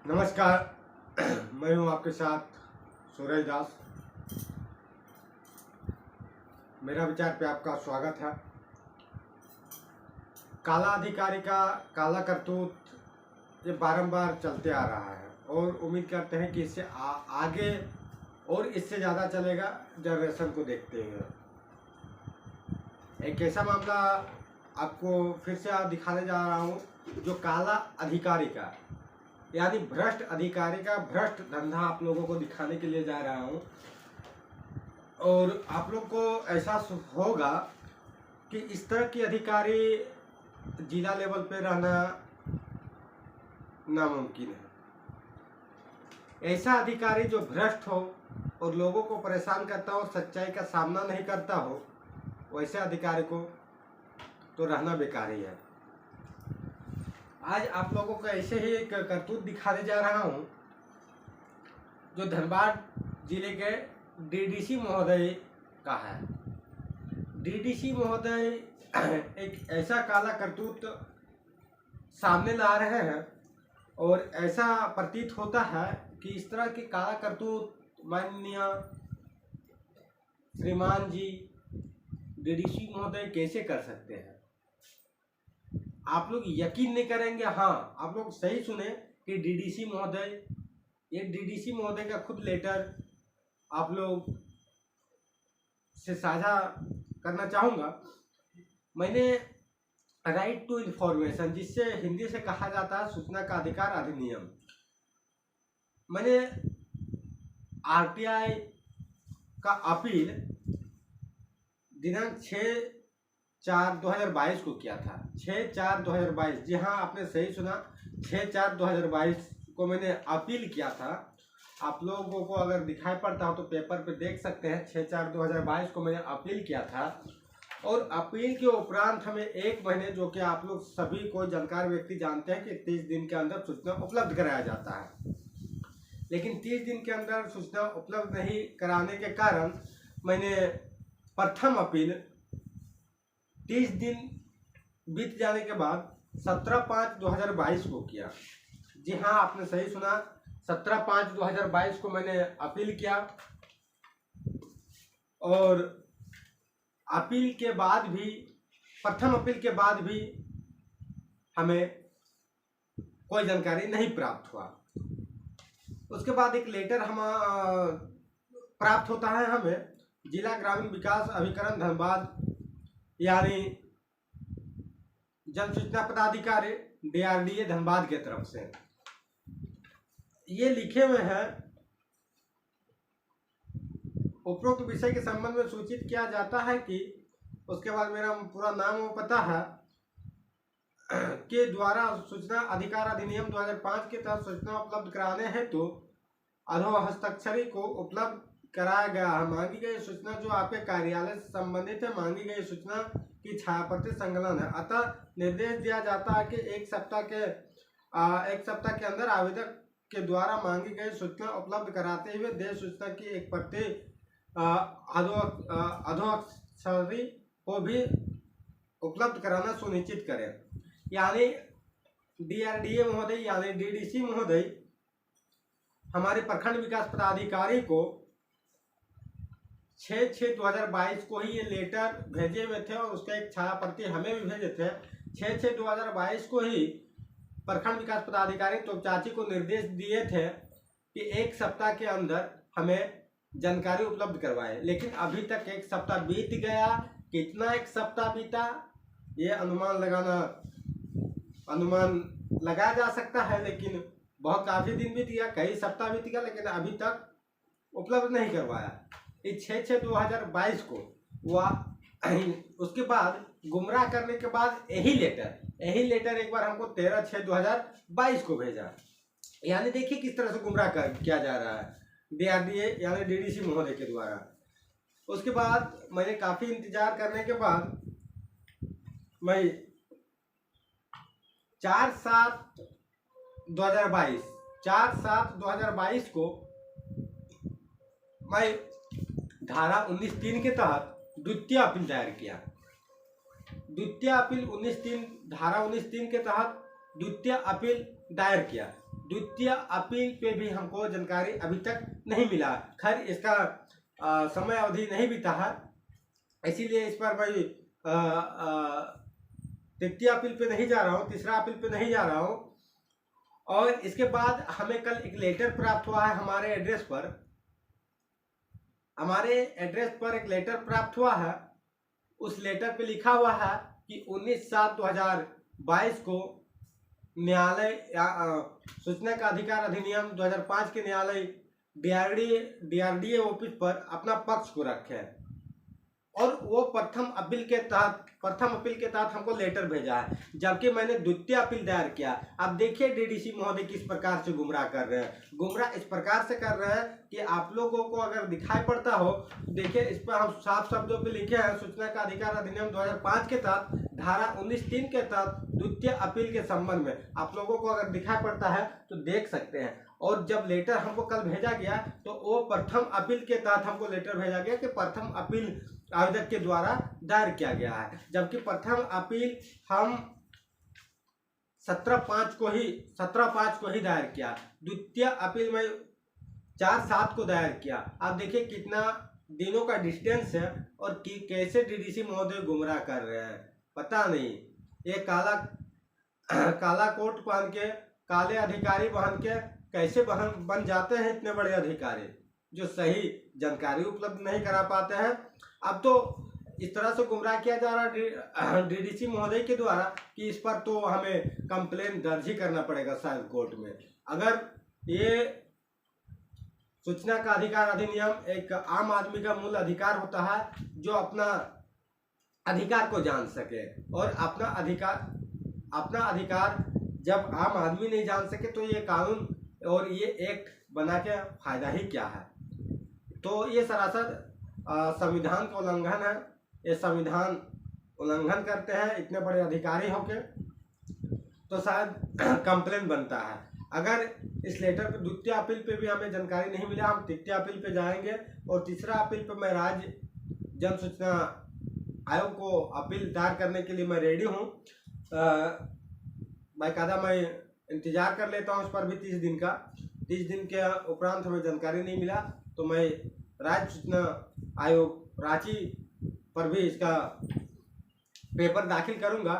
नमस्कार। मैं हूं आपके साथ सूरज दास। मेरा विचार पे आपका स्वागत है। काला अधिकारी का काला करतूत ये बारंबार चलते आ रहा है और उम्मीद करते हैं कि इससे आगे और इससे ज़्यादा चलेगा जनरेशन को देखते हुए। एक ऐसा मामला आपको फिर से दिखाने जा रहा हूँ जो काला अधिकारी का यानी भ्रष्ट अधिकारी का भ्रष्ट धंधा आप लोगों को दिखाने के लिए जा रहा हूँ। और आप लोग को एहसास होगा कि इस तरह के अधिकारी जिला लेवल पे रहना नामुमकिन है। ऐसा अधिकारी जो भ्रष्ट हो और लोगों को परेशान करता हो, सच्चाई का सामना नहीं करता हो, वैसे अधिकारी को तो रहना बेकार ही है। आज आप लोगों को ऐसे ही एक करतूत दिखाने जा रहा हूँ जो धनबाद जिले के डीडीसी महोदय का है। डीडीसी महोदय एक ऐसा काला करतूत सामने ला रहे हैं और ऐसा प्रतीत होता है कि इस तरह के काला करतूत माननीय श्रीमान जी डीडीसी महोदय कैसे कर सकते हैं। आप लोग यकीन नहीं करेंगे। हाँ, आप लोग सही सुने कि डीडीसी महोदय, ये डीडीसी महोदय का खुद लेटर आप लोग से साझा करना चाहूँगा। मैंने राइट टू इन्फॉर्मेशन, जिससे हिंदी से कहा जाता है सूचना का अधिकार अधिनियम, मैंने आरटीआई का अपील दिनांक 6/4/2022 को किया था। 6/4/2022, जी हाँ, आपने सही सुना, 6/4/2022 को मैंने अपील किया था। आप लोगों को अगर दिखाई पड़ता हो तो पेपर पे देख सकते हैं। 6/4/2022 को मैंने अपील किया था और अपील के उपरांत हमें 1 महीने, जो कि आप लोग सभी को जानकार व्यक्ति जानते हैं कि 30 दिन के अंदर सूचना उपलब्ध कराया जाता है, लेकिन 30 दिन के अंदर सूचना उपलब्ध नहीं कराने के कारण मैंने प्रथम अपील 30 दिन बीत जाने के बाद 17/5/2022 को किया। जी हाँ, आपने सही सुना, 17/5/2022 को मैंने अपील किया। और अपील के बाद भी, प्रथम अपील के बाद भी हमें कोई जानकारी नहीं प्राप्त हुआ। उसके बाद एक लेटर हम प्राप्त होता है हमें जिला ग्रामीण विकास अभिकरण धनबाद यानी जन सूचना पदाधिकारी डीआरडीए धनबाद के तरफ से। ये लिखे हुए हैं, उपरोक्त विषय के संबंध में सूचित किया जाता है कि, उसके बाद मेरा पूरा नाम और पता है, के द्वारा सूचना अधिकार अधिनियम 2005 के तहत सूचना उपलब्ध कराने हेतु अधो हस्ताक्षरी को उपलब्ध कराया गया है। मांगी गई सूचना जो आपके कार्यालय से संबंधित है, मांगी गई सूचना की छायाप्रति संकलन है। अतः निर्देश दिया जाता है कि एक सप्ताह के अंदर आवेदक के द्वारा मांगी गई सूचना उपलब्ध कराते हुए देश सूचना की एक प्रति अधोक्षरी को भी उपलब्ध कराना सुनिश्चित करें। यानी डीआरडीए महोदय यानी डीडीसी महोदय हमारे प्रखंड विकास पदाधिकारी को 6/6/2022 को ही ये लेटर भेजे हुए थे और उसका एक छाया प्रति हमें भी भेजे थे। 6/6/2022 को ही प्रखंड विकास पदाधिकारी तो चाची को निर्देश दिए थे कि 1 सप्ताह के अंदर हमें जानकारी उपलब्ध करवाए, लेकिन अभी तक 1 सप्ताह बीत गया। कितना 1 सप्ताह बीता ये अनुमान लगाया जा सकता है, लेकिन बहुत काफ़ी दिन बीत गया, कई सप्ताह बीत गया, लेकिन अभी तक उपलब्ध नहीं करवाया। इस 6/6/2022 को उसके बाद गुमराह करने के बाद यही लेटर एक बार हमको 13/6/2022 को भेजा। यानी देखिए किस तरह से गुमराह किया जा रहा है डीआरडीए यानी डीडीसी महोदय के द्वारा। उसके बाद मैंने काफ़ी इंतजार करने के बाद मैं 4/7/2022 को मैं धारा 19(3) के तहत द्वितीय अपील दायर किया। द्वितीय अपील 19(3) धारा 19(3) के तहत द्वितीय अपील दायर किया। द्वितीय अपील पे भी हमको जानकारी अभी तक नहीं मिला। खैर इसका समय अवधि नहीं बीता है, इसीलिए इस पर मैं तृतीय अपील पे नहीं जा रहा हूँ, तीसरा अपील पे नहीं जा रहा हूँ। और इसके बाद हमें कल एक लेटर प्राप्त हुआ है हमारे एड्रेस पर एक लेटर प्राप्त हुआ है। उस लेटर पे लिखा हुआ है कि 19/7/2022 को न्यायालय सूचना का अधिकार अधिनियम 2005 के न्यायालय DRDA ऑफिस पर अपना पक्ष को रखे, और वो प्रथम अपील के तहत हमको लेटर भेजा है, जबकि मैंने द्वितीय अपील दायर किया। अब देखिए डीडीसी महोदय किस प्रकार से गुमराह कर रहे हैं। गुमराह इस प्रकार से कर रहे हैं कि आप लोगों को अगर दिखाई पड़ता हो, देखिए इस पर हम साफ शब्दों पे लिखे हैं, सूचना का अधिकार अधिनियम 2005 के तहत धारा 19(3) के तहत द्वितीय अपील के संबंध में आप लोगों को अगर दिखाई पड़ता है तो देख सकते हैं। और जब लेटर हमको कल भेजा गया तो वो प्रथम अपील के तहत हमको लेटर भेजा गया कि प्रथम अपील आवेदक के द्वारा दायर किया गया है, जबकि प्रथम अपील हम 17/5 को ही दायर किया। द्वितीय अपील में 4/7 को दायर किया। आप देखिए कितना दिनों का डिस्टेंस है, और कैसे डीडीसी महोदय गुमराह कर रहे हैं पता नहीं। ये काला कोट पहन के, काले अधिकारी बन के कैसे बन जाते हैं इतने बड़े अधिकारी, जो सही जानकारी उपलब्ध नहीं करा पाते हैं। अब तो इस तरह से गुमराह किया जा रहा है डीडीसी महोदय के द्वारा कि इस पर तो हमें कंप्लेन दर्ज ही करना पड़ेगा शायद कोर्ट में। अगर ये सूचना का अधिकार अधिनियम एक आम आदमी का मूल अधिकार होता है, जो अपना अधिकार को जान सके, और अपना अधिकार जब आम आदमी नहीं जान सके तो ये कानून और ये एक्ट बना के फायदा ही क्या है। तो ये सरासर संविधान का उल्लंघन है। ये संविधान उल्लंघन करते हैं इतने बड़े अधिकारी होके, तो शायद कंप्लेन बनता है। अगर इस लेटर पे द्वितीय अपील पे भी हमें जानकारी नहीं मिला, हम तृतीय अपील पे जाएंगे, और तीसरा अपील पे मैं राज्य जन सूचना आयोग को अपील दायर करने के लिए मैं रेडी हूँ। बाकायदा मैं इंतजार कर लेता हूँ इस पर भी 30 दिन का। 30 दिन के उपरांत हमें जानकारी नहीं मिला तो मैं राज्य सूचना आयोग रांची पर भी इसका पेपर दाखिल करूंगा।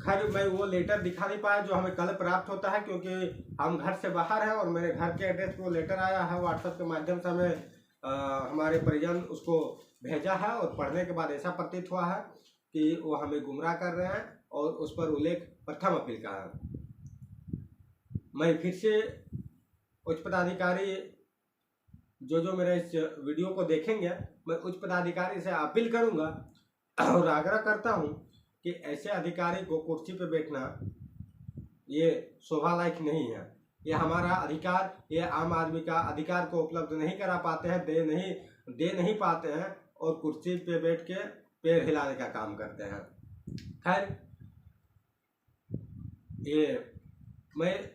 खैर मैं वो लेटर दिखा नहीं पाया जो हमें कल प्राप्त होता है, क्योंकि हम घर से बाहर हैं और मेरे घर के एड्रेस पे वो लेटर आया है व्हाट्सएप के माध्यम से। हमें हमारे परिजन उसको भेजा है, और पढ़ने के बाद ऐसा प्रतीत हुआ है कि वो हमें गुमराह कर रहे हैं, और उस पर उल्लेख प्रथम अपील का है। मैं फिर से उच्च पदाधिकारी जो मेरे इस वीडियो को देखेंगे, मैं उच्च पदाधिकारी से अपील करूंगा और आग्रह करता हूं कि ऐसे अधिकारी को कुर्सी पे बैठना ये शोभा लायक नहीं है। ये हमारा अधिकार, ये आम आदमी का अधिकार को उपलब्ध नहीं करा पाते हैं, दे नहीं पाते हैं, और कुर्सी पे बैठ के पैर हिलाने का काम करते हैं। खैर ये मैं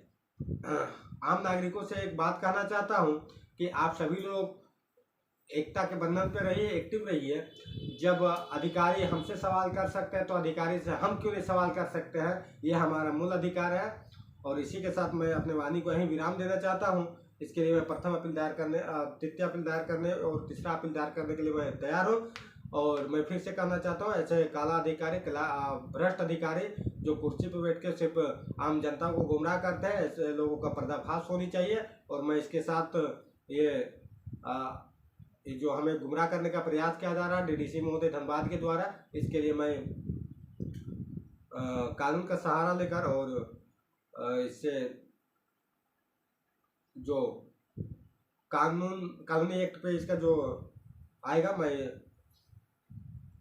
आम नागरिकों से एक बात कहना चाहता हूं कि आप सभी लोग एकता के बंधन पे रहिए, एक्टिव रहिए। जब अधिकारी हमसे सवाल कर सकते हैं तो अधिकारी से हम क्यों नहीं सवाल कर सकते हैं। ये हमारा मूल अधिकार है। और इसी के साथ मैं अपने वाणी को यहीं विराम देना चाहता हूं। इसके लिए मैं प्रथम अपील दायर करने, तृतीय अपील दायर करने और तीसरा अपील दायर करने के लिए मैं तैयार हूँ। और मैं फिर से कहना चाहता हूँ, ऐसे काला अधिकारी, भ्रष्ट अधिकारी जो कुर्सी पर बैठ के सिर्फ आम जनता को गुमराह करते हैं, ऐसे लोगों का पर्दाफाश होनी चाहिए। और मैं इसके साथ ये जो हमें गुमराह करने का प्रयास किया जा रहा है डीडीसी महोदय धनबाद के द्वारा, इसके लिए मैं कानून का सहारा लेकर और इससे जो कानूनी एक्ट पे इसका जो आएगा, मैं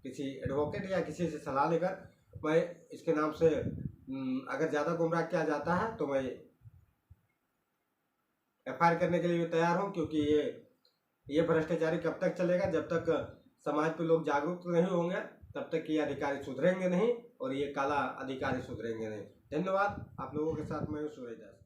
किसी एडवोकेट या किसी से सलाह लेकर मैं इसके नाम से अगर ज़्यादा गुमराह किया जाता है तो मैं एफआईआर करने के लिए तैयार हूँ। क्योंकि ये भ्रष्टाचारी कब तक चलेगा, जब तक समाज पे लोग जागरूक नहीं होंगे तब तक ये अधिकारी सुधरेंगे नहीं, और ये काला अधिकारी सुधरेंगे नहीं। धन्यवाद। आप लोगों के साथ मैं सूरज दास।